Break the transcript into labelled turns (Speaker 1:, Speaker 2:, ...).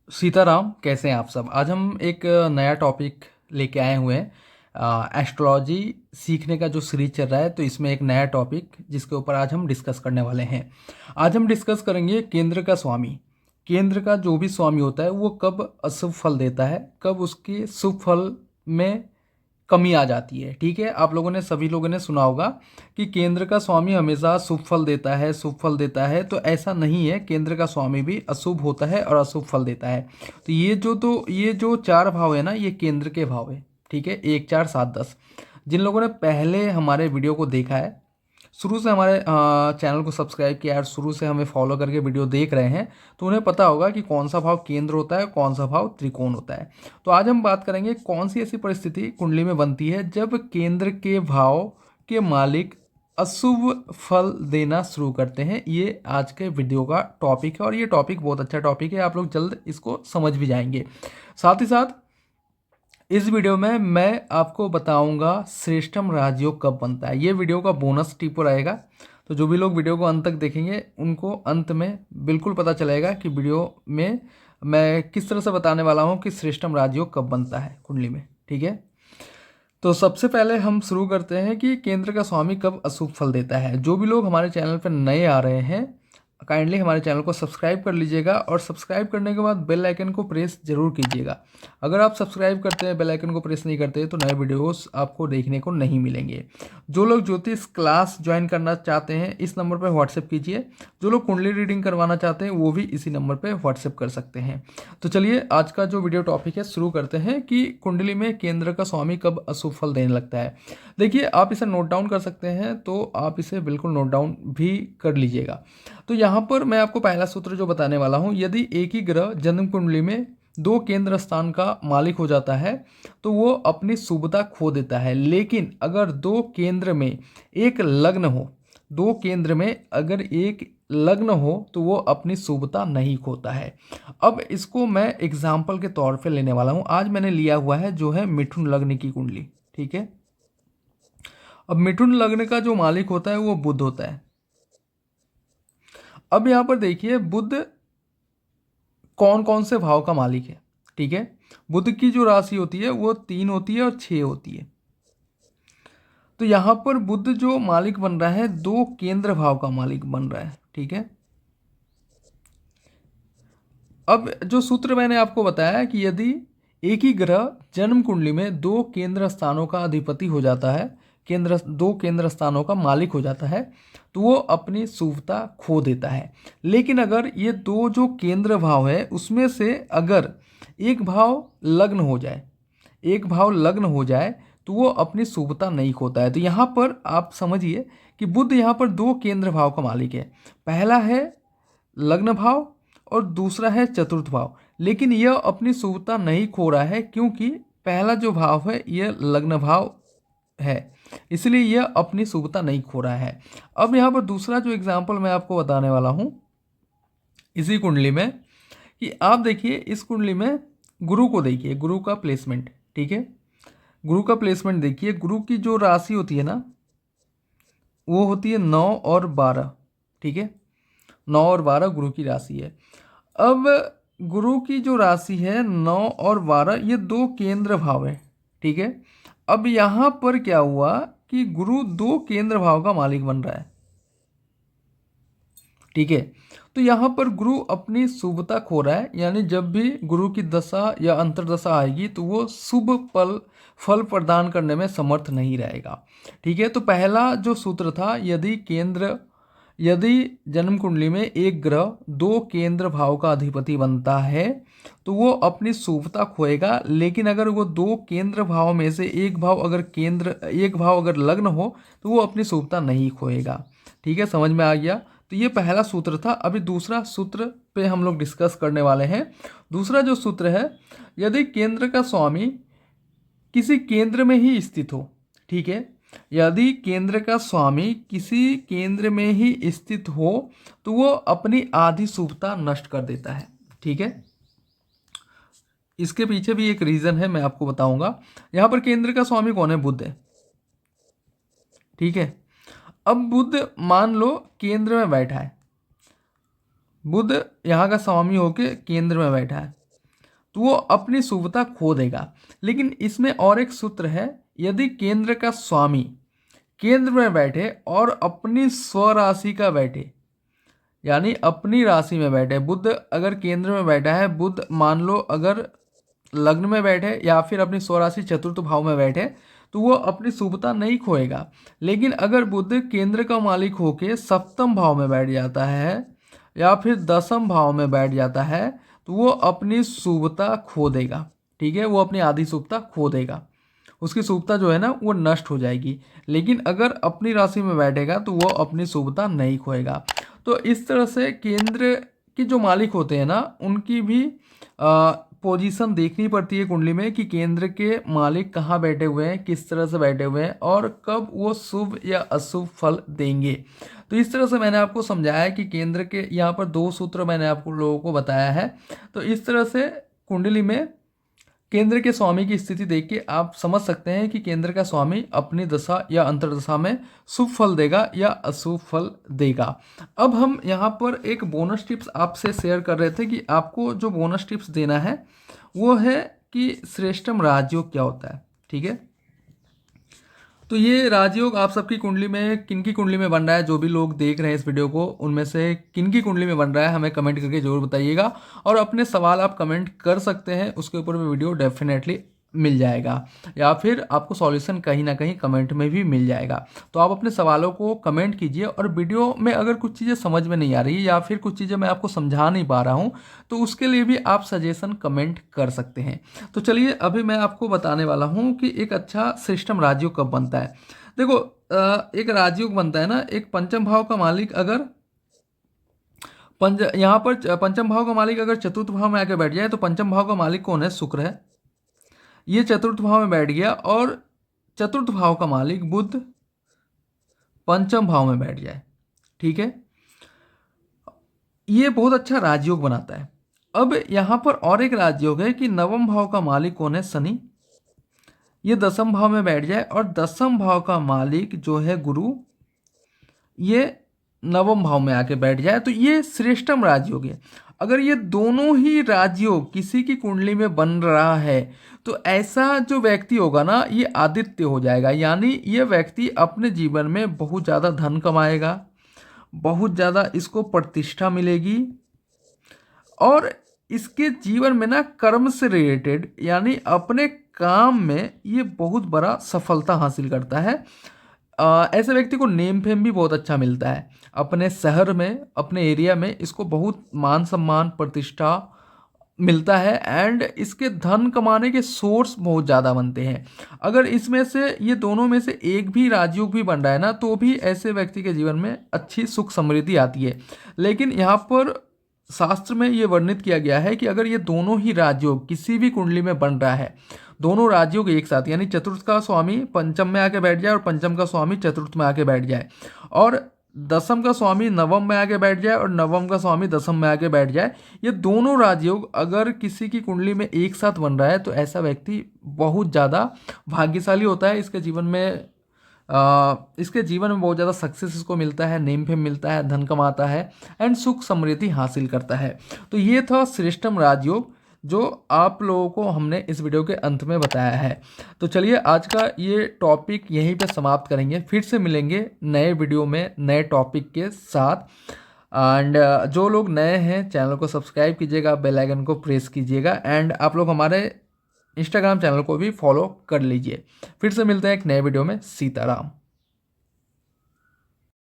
Speaker 1: सीताराम, कैसे हैं आप सब। आज हम एक नया टॉपिक लेके आए हुए हैं। एस्ट्रोलॉजी सीखने का जो सीरीज चल रहा है, तो इसमें एक नया टॉपिक जिसके ऊपर आज हम डिस्कस करने वाले हैं। आज हम डिस्कस करेंगे केंद्र का स्वामी। केंद्र का जो भी स्वामी होता है वो कब अशुभ फल देता है, कब उसके शुभ फल में कमी आ जाती है। ठीक है, आप लोगों ने सभी लोगों ने सुना होगा कि केंद्र का स्वामी हमेशा शुभ फल देता है, शुभ फल देता है। तो ऐसा नहीं है, केंद्र का स्वामी भी अशुभ होता है और अशुभ फल देता है। तो ये जो चार भाव है ना, ये केंद्र के भाव है। ठीक है, 1 4 7 10। जिन लोगों ने पहले हमारे वीडियो को देखा है, शुरू से हमारे चैनल को सब्सक्राइब किया और शुरू से हमें फॉलो करके वीडियो देख रहे हैं, तो उन्हें पता होगा कि कौन सा भाव केंद्र होता है, कौन सा भाव त्रिकोण होता है। तो आज हम बात करेंगे कौन सी ऐसी परिस्थिति कुंडली में बनती है जब केंद्र के भाव के मालिक अशुभ फल देना शुरू करते हैं। ये आज के वीडियो का टॉपिक है और ये टॉपिक बहुत अच्छा टॉपिक है, आप लोग जल्द इसको समझ भी जाएंगे। साथ ही साथ इस वीडियो में मैं आपको बताऊंगा श्रेष्ठम राजयोग कब बनता है। ये वीडियो का बोनस टिप रहेगा, तो जो भी लोग वीडियो को अंत तक देखेंगे उनको अंत में बिल्कुल पता चलेगा कि वीडियो में मैं किस तरह से बताने वाला हूँ कि श्रेष्ठम राजयोग कब बनता है कुंडली में। ठीक है, तो सबसे पहले हम शुरू करते हैं कि केंद्र का स्वामी कब अशुभ फल देता है। जो भी लोग हमारे चैनल पर नए आ रहे हैं, काइंडली हमारे चैनल को सब्सक्राइब कर लीजिएगा और सब्सक्राइब करने के बाद बेल आइकन को प्रेस जरूर कीजिएगा। अगर आप सब्सक्राइब करते हैं बेल आइकन को प्रेस नहीं करते तो नए वीडियोस आपको देखने को नहीं मिलेंगे। जो लोग ज्योतिष क्लास ज्वाइन करना चाहते हैं इस नंबर पर व्हाट्सएप कीजिए। जो लोग कुंडली रीडिंग करवाना चाहते हैं वो भी इसी नंबर पर व्हाट्सएप कर सकते हैं। तो चलिए आज का जो वीडियो टॉपिक है शुरू करते हैं कि कुंडली में केंद्र का स्वामी कब अशुभ फल देने लगता है। देखिए, आप इसे नोट डाउन कर सकते हैं, तो आप इसे बिल्कुल नोट डाउन भी कर लीजिएगा। तो यहाँ पर मैं आपको पहला सूत्र जो बताने वाला हूँ, यदि एक ही ग्रह जन्म कुंडली में दो केंद्र स्थान का मालिक हो जाता है तो वो अपनी शुभता खो देता है। लेकिन अगर दो केंद्र में एक लग्न हो, दो केंद्र में अगर एक लग्न हो तो वो अपनी शुभता नहीं खोता है। अब इसको मैं एग्जाम्पल के तौर पे लेने वाला हूँ। आज मैंने लिया हुआ है जो है मिथुन लग्न की कुंडली। ठीक है, अब मिथुन लग्न का जो मालिक होता है वो बुध होता है। अब यहाँ पर देखिए बुध कौन कौन से भाव का मालिक है। ठीक है, बुध की जो राशि होती है वो 3 होती है और 6 होती है। तो यहाँ पर बुध जो मालिक बन रहा है दो केंद्र भाव का मालिक बन रहा है। ठीक है, अब जो सूत्र मैंने आपको बताया कि यदि एक ही ग्रह जन्म कुंडली में दो केंद्र स्थानों का अधिपति हो जाता है, दो केंद्र स्थानों का मालिक हो जाता है, तो वो अपनी शुभता खो देता है। लेकिन अगर ये दो जो केंद्र भाव है उसमें से अगर एक भाव लग्न हो जाए, एक भाव लग्न हो जाए तो वो अपनी शुभता नहीं खोता है। तो यहाँ पर आप समझिए कि बुध यहाँ पर दो केंद्र भाव का मालिक है। पहला है लग्न भाव और दूसरा है चतुर्थ भाव। लेकिन यह अपनी शुभता नहीं खो रहा है क्योंकि पहला जो भाव है यह लग्न भाव है, इसलिए यह अपनी शुभता नहीं खो रहा है। अब यहाँ पर दूसरा जो एग्जाम्पल मैं आपको बताने वाला हूँ इसी कुंडली में, कि आप देखिए इस कुंडली में गुरु को देखिए, गुरु का प्लेसमेंट। ठीक है, गुरु का प्लेसमेंट देखिए, गुरु की जो राशि होती है ना वो होती है 9 और 12। ठीक है, 9 और 12 गुरु की राशि है। अब गुरु की जो राशि है 9 और 12 ये दो केंद्र भाव है। ठीक है, अब यहाँ पर क्या हुआ कि गुरु दो केंद्र भाव का मालिक बन रहा है। ठीक है, तो यहाँ पर गुरु अपनी शुभता खो रहा है, यानी जब भी गुरु की दशा या अंतर्दशा आएगी तो वो शुभ फल प्रदान करने में समर्थ नहीं रहेगा। ठीक है, तो पहला जो सूत्र था, यदि जन्म कुंडली में एक ग्रह दो केंद्र भाव का अधिपति बनता है तो वो अपनी शुभता खोएगा। लेकिन अगर वो दो केंद्र भाव में से एक भाव अगर लग्न हो तो वो अपनी शुभता नहीं खोएगा। ठीक है, समझ में आ गया। तो ये पहला सूत्र था। अभी दूसरा सूत्र पे हम लोग डिस्कस करने वाले हैं। दूसरा जो सूत्र है, यदि केंद्र का स्वामी किसी केंद्र में ही स्थित हो। ठीक है, यदि केंद्र का स्वामी किसी केंद्र में ही स्थित हो तो वो अपनी आधी शुभता नष्ट कर देता है। ठीक है, इसके पीछे भी एक रीजन है, मैं आपको बताऊंगा। यहां पर केंद्र का स्वामी कौन है? बुध है। ठीक है, अब बुध मान लो केंद्र में बैठा है, बुध यहाँ का स्वामी होके केंद्र में बैठा है। तो वो अपनी शुभता खो देगा। लेकिन इसमें और एक सूत्र है, यदि केंद्र का स्वामी केंद्र में बैठे और अपनी स्वराशि का बैठे, यानी अपनी राशि में बैठे, बुध अगर केंद्र में बैठा है, बुध मान लो अगर लग्न में बैठे या फिर अपनी स्वराशि चतुर्थ भाव में बैठे, तो वो अपनी शुभता नहीं खोएगा। लेकिन अगर बुध केंद्र का मालिक होके सप्तम भाव में बैठ जाता है या फिर दसम भाव में बैठ जाता है, तो वो अपनी शुभता खो देगा। ठीक है, वो अपनी आधी शुभता खो देगा, उसकी शुभता जो है ना वो नष्ट हो जाएगी। लेकिन अगर अपनी राशि में बैठेगा तो वो अपनी शुभता नहीं खोएगा। तो इस तरह से केंद्र के जो मालिक होते हैं ना, उनकी भी पोजीशन देखनी पड़ती है कुंडली में कि केंद्र के मालिक कहाँ बैठे हुए हैं, किस तरह से बैठे हुए हैं और कब वो शुभ या अशुभ फल देंगे। तो इस तरह से मैंने आपको समझाया है कि केंद्र के यहाँ पर 2 सूत्र मैंने आपको लोगों को बताया है। तो इस तरह से कुंडली में केंद्र के स्वामी की स्थिति देख के आप समझ सकते हैं कि केंद्र का स्वामी अपनी दशा या अंतर्दशा में शुभ फल देगा या अशुभ फल देगा। अब हम यहाँ पर एक बोनस टिप्स आपसे शेयर कर रहे थे कि आपको जो बोनस टिप्स देना है वो है कि श्रेष्ठम राजयोग क्या होता है। ठीक है, तो ये राजयोग आप सबकी कुंडली में किनकी कुंडली में बन रहा है, जो भी लोग देख रहे हैं इस वीडियो को, उनमें से किनकी कुंडली में बन रहा है हमें कमेंट करके जरूर बताइएगा। और अपने सवाल आप कमेंट कर सकते हैं, उसके ऊपर भी वीडियो डेफिनेटली मिल जाएगा या फिर आपको सॉल्यूशन कहीं ना कहीं कमेंट में भी मिल जाएगा। तो आप अपने सवालों को कमेंट कीजिए और वीडियो में अगर कुछ चीज़ें समझ में नहीं आ रही है या फिर कुछ चीज़ें मैं आपको समझा नहीं पा रहा हूँ तो उसके लिए भी आप सजेशन कमेंट कर सकते हैं। तो चलिए अभी मैं आपको बताने वाला हूँ कि एक अच्छा सिस्टम राजयोग कब बनता है। देखो एक राजयोग बनता है ना, एक पंचम भाव का मालिक अगर यहाँ पर पंचम भाव का मालिक अगर चतुर्थ भाव में आके बैठ जाए, तो पंचम भाव का मालिक कौन है, शुक्र है। ये चतुर्थ भाव में बैठ गया और चतुर्थ भाव का मालिक बुध पंचम भाव में बैठ जाए। ठीक है, ये बहुत अच्छा राजयोग बनाता है। अब यहां पर और एक राजयोग है कि नवम भाव का मालिक कौन है, शनि। ये दसम भाव में बैठ जाए और दसम भाव का मालिक जो है गुरु, ये नवम भाव में आके बैठ जाए, तो ये श्रेष्ठम राजयोग है। अगर ये दोनों ही राजयोग किसी की कुंडली में बन रहा है तो ऐसा जो व्यक्ति होगा ना, ये आदित्य हो जाएगा। यानी ये व्यक्ति अपने जीवन में बहुत ज़्यादा धन कमाएगा, बहुत ज़्यादा इसको प्रतिष्ठा मिलेगी और इसके जीवन में ना कर्म से रिलेटेड यानी अपने काम में ये बहुत बड़ा सफलता हासिल करता है। ऐसे व्यक्ति को नेम फेम भी बहुत अच्छा मिलता है अपने शहर में, अपने एरिया में इसको बहुत मान सम्मान प्रतिष्ठा मिलता है एंड इसके धन कमाने के सोर्स बहुत ज़्यादा बनते हैं। अगर इसमें से ये दोनों में से एक भी राजयोग भी बन रहा है ना, तो भी ऐसे व्यक्ति के जीवन में अच्छी सुख समृद्धि आती है। लेकिन यहाँ पर शास्त्र में ये वर्णित किया गया है कि अगर ये दोनों ही राजयोग किसी भी कुंडली में बन रहा है, दोनों राजयोग एक साथ, यानी चतुर्थ का स्वामी पंचम में आके बैठ जाए और पंचम का स्वामी चतुर्थ में आके बैठ जाए और दसम का स्वामी नवम में आके बैठ जाए और नवम का स्वामी दसम में आके बैठ जाए, ये दोनों राजयोग अगर किसी की कुंडली में एक साथ बन रहा है तो ऐसा व्यक्ति बहुत ज़्यादा भाग्यशाली होता है। इसके जीवन में बहुत ज़्यादा सक्सेस इसको मिलता है, नेम फेम मिलता है, धन कमाता है एंड सुख समृद्धि हासिल करता है। तो ये था श्रेष्ठम राजयोग जो आप लोगों को हमने इस वीडियो के अंत में बताया है। तो चलिए आज का ये टॉपिक यहीं पे समाप्त करेंगे, फिर से मिलेंगे नए वीडियो में नए टॉपिक के साथ। एंड जो लोग नए हैं चैनल को सब्सक्राइब कीजिएगा, बेल आइकन को प्रेस कीजिएगा एंड आप लोग हमारे इंस्टाग्राम चैनल को भी फॉलो कर लीजिए। फिर से मिलते हैं एक नए वीडियो में। सीताराम।